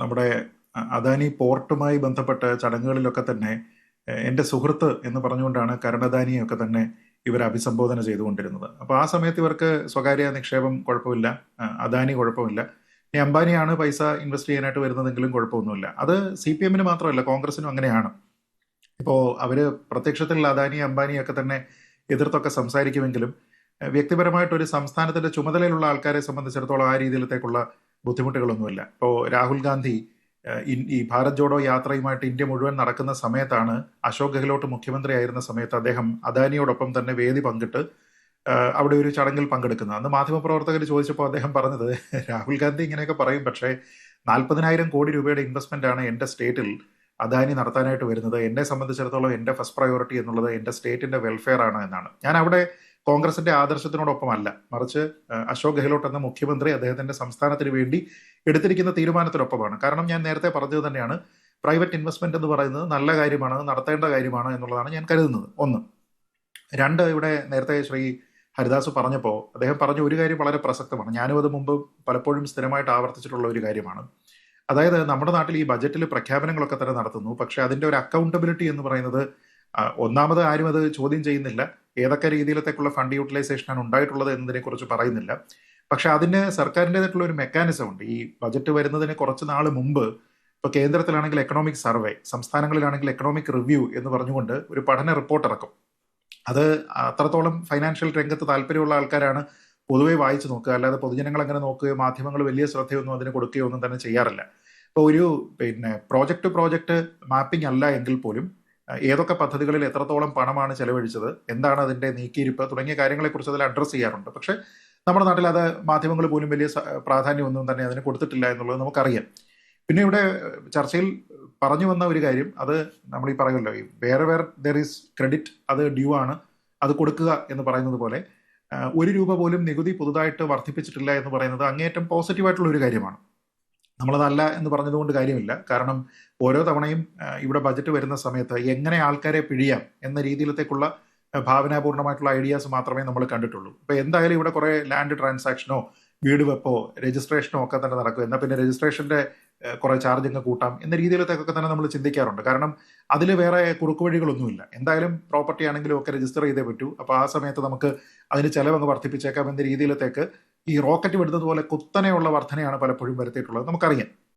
നമ്മുടെ അദാനി പോർട്ടുമായി ബന്ധപ്പെട്ട ചടങ്ങുകളിലൊക്കെ തന്നെ എൻ്റെ സുഹൃത്ത് എന്ന് പറഞ്ഞുകൊണ്ടാണ് കരുണാദാനിയൊക്കെ തന്നെ ഇവർ അഭിസംബോധന ചെയ്തുകൊണ്ടിരുന്നത്. അപ്പോൾ ആ സമയത്ത് ഇവർക്ക് സ്വകാര്യ നിക്ഷേപം കുഴപ്പമില്ല, അദാനി കുഴപ്പമില്ല, ഇനി അംബാനിയാണ് പൈസ ഇൻവെസ്റ്റ് ചെയ്യാനായിട്ട് വരുന്നതെങ്കിലും കുഴപ്പമൊന്നുമില്ല. അത് CPM-ന് മാത്രമല്ല, കോൺഗ്രസിനും അങ്ങനെയാണ്. ഇപ്പോൾ അവർ പ്രത്യക്ഷത്തിൽ അദാനി അംബാനിയൊക്കെ തന്നെ എതിർത്തൊക്കെ സംസാരിക്കുമെങ്കിലും വ്യക്തിപരമായിട്ടൊരു സംസ്ഥാനത്തിന്റെ ചുമതലയിലുള്ള ആൾക്കാരെ സംബന്ധിച്ചിടത്തോളം ആ രീതിയിലത്തേക്കുള്ള ബുദ്ധിമുട്ടുകളൊന്നുമില്ല. ഇപ്പോൾ രാഹുൽ ഗാന്ധി ഈ ഭാരത് ജോഡോ യാത്രയുമായിട്ട് ഇന്ത്യ മുഴുവൻ നടക്കുന്ന സമയത്താണ് അശോക് ഗെഹ്ലോട്ട് മുഖ്യമന്ത്രിയായിരുന്ന സമയത്ത് അദ്ദേഹം അദാനിയോടൊപ്പം തന്നെ വേദി പങ്കിട്ട് അവിടെ ഒരു ചടങ്ങിൽ പങ്കെടുക്കുന്നത്. അന്ന് മാധ്യമപ്രവർത്തകർ ചോദിച്ചപ്പോൾ അദ്ദേഹം പറഞ്ഞത്, രാഹുൽ ഗാന്ധി ഇങ്ങനെയൊക്കെ പറയും, പക്ഷേ 40,000 കോടി രൂപയുടെ ഇൻവെസ്റ്റ്മെന്റ് ആണ് എൻ്റെ സ്റ്റേറ്റിൽ അദാനി നടത്താനായിട്ട് വരുന്നത്. എന്നെ സംബന്ധിച്ചിടത്തോളം എൻ്റെ ഫസ്റ്റ് പ്രയോറിറ്റി എന്നുള്ളത് എൻ്റെ സ്റ്റേറ്റിന്റെ വെൽഫെയർ ആണ് എന്നാണ്. ഞാൻ അവിടെ കോൺഗ്രസിന്റെ ആദർശത്തിനോടൊപ്പമല്ല, മറിച്ച് അശോക് ഗെഹ്ലോട്ട് എന്ന മുഖ്യമന്ത്രി അദ്ദേഹത്തിന്റെ സംസ്ഥാനത്തിന് വേണ്ടി എടുത്തിരിക്കുന്ന തീരുമാനത്തിനൊപ്പമാണ്. കാരണം ഞാൻ നേരത്തെ പറഞ്ഞത് തന്നെയാണ്, പ്രൈവറ്റ് ഇൻവെസ്റ്റ്മെന്റ് എന്ന് പറയുന്നത് നല്ല കാര്യമാണ്, നടത്തേണ്ട കാര്യമാണ് എന്നുള്ളതാണ് ഞാൻ കരുതുന്നത്. ഒന്ന്. രണ്ട്, ഇവിടെ നേരത്തെ ശ്രീ ഹരിദാസ് പറഞ്ഞപ്പോൾ അദ്ദേഹം പറഞ്ഞ ഒരു കാര്യം വളരെ പ്രസക്തമാണ്. ഞാനും അത് മുമ്പ് പലപ്പോഴും സ്ഥിരമായിട്ട് ആവർത്തിച്ചിട്ടുള്ള ഒരു കാര്യമാണ്. അതായത് നമ്മുടെ നാട്ടിൽ ഈ ബജറ്റിൽ പ്രഖ്യാപനങ്ങളൊക്കെ തന്നെ നടത്തുന്നു, പക്ഷെ അതിന്റെ ഒരു അക്കൗണ്ടബിലിറ്റി എന്ന് പറയുന്നത് ഒന്നാമത് ആരും അത് ചോദ്യം ചെയ്യുന്നില്ല. ഏതൊക്കെ രീതിയിലത്തേക്കുള്ള ഫണ്ട് യൂട്ടിലൈസേഷനാണ് ഉണ്ടായിട്ടുള്ളത് എന്നതിനെ കുറിച്ച് പറയുന്നില്ല. പക്ഷെ അതിന് സർക്കാരിൻ്റെതായിട്ടുള്ള ഒരു മെക്കാനിസം ഉണ്ട്. ഈ ബജറ്റ് വരുന്നതിന് കുറച്ച് നാൾ മുമ്പ് ഇപ്പൊ കേന്ദ്രത്തിലാണെങ്കിൽ എക്കണോമിക് സർവേ, സംസ്ഥാനങ്ങളിലാണെങ്കിൽ എക്കണോമിക് റിവ്യൂ എന്ന് പറഞ്ഞുകൊണ്ട് ഒരു പഠന റിപ്പോർട്ട് ഇറക്കും. അത് അത്രത്തോളം ഫൈനാൻഷ്യൽ രംഗത്ത് താല്പര്യമുള്ള ആൾക്കാരാണ് പൊതുവെ വായിച്ചു നോക്കുക, അല്ലാതെ പൊതുജനങ്ങൾ അങ്ങനെ നോക്കുകയോ മാധ്യമങ്ങൾ വലിയ ശ്രദ്ധയൊന്നും അതിന് കൊടുക്കുകയോ ഒന്നും തന്നെ ചെയ്യാറില്ല. ഇപ്പോൾ ഒരു പ്രോജക്റ്റ് മാപ്പിംഗ് അല്ല എങ്കിൽ പോലും ഏതൊക്കെ പദ്ധതികളിൽ എത്രത്തോളം പണമാണ് ചെലവഴിച്ചത്, എന്താണ് അതിന്റെ നീക്കിയിരിപ്പ് തുടങ്ങിയ കാര്യങ്ങളെക്കുറിച്ച് അതിൽ അഡ്രസ്സ് ചെയ്യാറുണ്ട്. പക്ഷെ നമ്മുടെ നാട്ടിൽ അത് മാധ്യമങ്ങൾ പോലും വലിയ പ്രാധാന്യമൊന്നും തന്നെ അതിന് കൊടുത്തിട്ടില്ല എന്നുള്ളത് നമുക്കറിയാം. പിന്നെ ഇവിടെ ചർച്ചയിൽ പറഞ്ഞു വന്ന ഒരു കാര്യം, അത് നമ്മൾ ഈ പറയുമല്ലോ, ഈ വേർ ദർ ഈസ് ക്രെഡിറ്റ്, അത് ഡ്യൂ ആണ്, അത് കൊടുക്കുക എന്ന് പറയുന്നത് പോലെ 1 രൂപ പോലും നികുതി പുതുതായിട്ട് വർദ്ധിപ്പിച്ചിട്ടില്ല എന്ന് പറയുന്നത് അങ്ങേയറ്റം പോസിറ്റീവായിട്ടുള്ള ഒരു കാര്യമാണ്. നമ്മളതല്ല എന്ന് പറഞ്ഞതുകൊണ്ട് കാര്യമില്ല. കാരണം ഓരോ തവണയും ഇവിടെ ബജറ്റ് വരുന്ന സമയത്ത് എങ്ങനെ ആൾക്കാരെ പിഴിയാം എന്ന രീതിയിലത്തേക്കുള്ള ഭാവനാപൂർണ്ണമായിട്ടുള്ള ഐഡിയാസ് മാത്രമേ നമ്മൾ കണ്ടിട്ടുള്ളൂ. ഇപ്പൊ എന്തായാലും ഇവിടെ കുറെ ലാൻഡ് ട്രാൻസാക്ഷനോ വീട് വെപ്പോ രജിസ്ട്രേഷനോ ഒക്കെ തന്നെ നടക്കും. എന്നാൽ പിന്നെ രജിസ്ട്രേഷന്റെ കുറെ ചാർജ് അങ്ങ് കൂട്ടാം എന്ന രീതിയിലത്തേക്കൊക്കെ തന്നെ നമ്മൾ ചിന്തിക്കാറുണ്ട്. കാരണം അതിൽ വേറെ കുറുക്കുവഴികളൊന്നുമില്ല. എന്തായാലും പ്രോപ്പർട്ടി ആണെങ്കിലും ഒക്കെ രജിസ്റ്റർ ചെയ്തേ പറ്റൂ. അപ്പോൾ ആ സമയത്ത് നമുക്ക് അതിന് ചെലവങ്ങ് വർദ്ധിപ്പിച്ചേക്കാം എന്ന രീതിയിലത്തേക്ക് ഈ റോക്കറ്റ് വിടുന്നത് പോലെ കുത്തനെയുള്ള വർധനയാണ് പലപ്പോഴും വരുത്തിയിട്ടുള്ളത്, നമുക്കറിയാം.